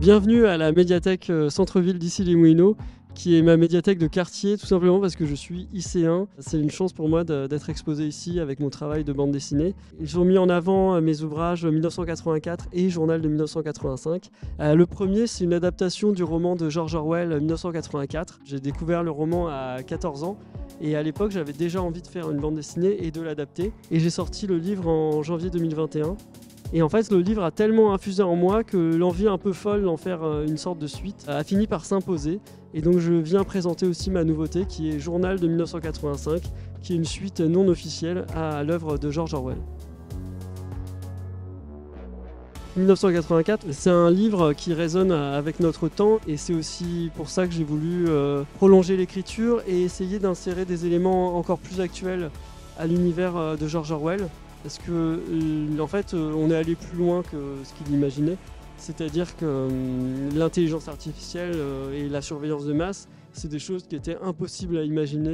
Bienvenue à la médiathèque centre-ville d'Issy-les-Moulineaux, qui est ma médiathèque de quartier, tout simplement parce que je suis IC1. C'est une chance pour moi d'être exposé ici avec mon travail de bande dessinée. Ils ont mis en avant mes ouvrages 1984 et Journal de 1985. Le premier, c'est une adaptation du roman de George Orwell 1984. J'ai découvert le roman à 14 ans. Et à l'époque, j'avais déjà envie de faire une bande dessinée et de l'adapter. Et j'ai sorti le livre en janvier 2021. Et en fait, le livre a tellement infusé en moi que l'envie un peu folle d'en faire une sorte de suite a fini par s'imposer. Et donc je viens présenter aussi ma nouveauté qui est Journal de 1985, qui est une suite non officielle à l'œuvre de George Orwell. 1984, c'est un livre qui résonne avec notre temps et c'est aussi pour ça que j'ai voulu prolonger l'écriture et essayer d'insérer des éléments encore plus actuels à l'univers de George Orwell. Parce que en fait, on est allé plus loin que ce qu'il imaginait. C'est-à-dire que l'intelligence artificielle et la surveillance de masse, c'est des choses qui étaient impossibles à imaginer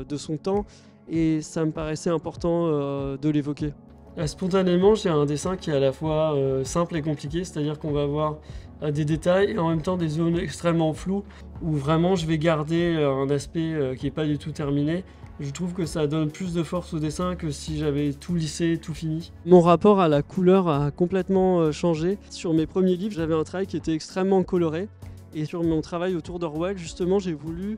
de son temps. Et ça me paraissait important de l'évoquer. Spontanément, j'ai un dessin qui est à la fois simple et compliqué. C'est-à-dire qu'on va avoir des détails et en même temps des zones extrêmement floues où vraiment je vais garder un aspect qui n'est pas du tout terminé. Je trouve que ça donne plus de force au dessin que si j'avais tout lissé, tout fini. Mon rapport à la couleur a complètement changé. Sur mes premiers livres, j'avais un travail qui était extrêmement coloré. Et sur mon travail autour d'Orwell, justement, j'ai voulu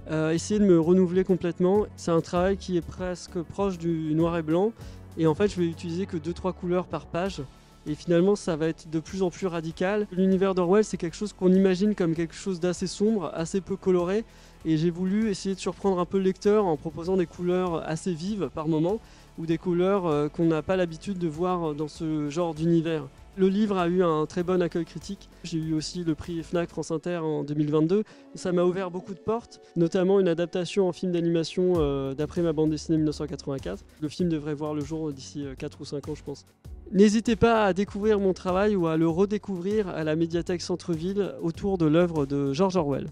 essayer de me renouveler complètement. C'est un travail qui est presque proche du noir et blanc. Et en fait, je vais utiliser que 2-3 couleurs par page. Et finalement, ça va être de plus en plus radical. L'univers d'Orwell, c'est quelque chose qu'on imagine comme quelque chose d'assez sombre, assez peu coloré. Et j'ai voulu essayer de surprendre un peu le lecteur en proposant des couleurs assez vives par moment, ou des couleurs qu'on n'a pas l'habitude de voir dans ce genre d'univers. Le livre a eu un très bon accueil critique. J'ai eu aussi le prix Fnac France Inter en 2022. Ça m'a ouvert beaucoup de portes, notamment une adaptation en film d'animation d'après ma bande dessinée 1984. Le film devrait voir le jour d'ici 4 ou 5 ans, je pense. N'hésitez pas à découvrir mon travail ou à le redécouvrir à la médiathèque Centre-Ville autour de l'œuvre de George Orwell.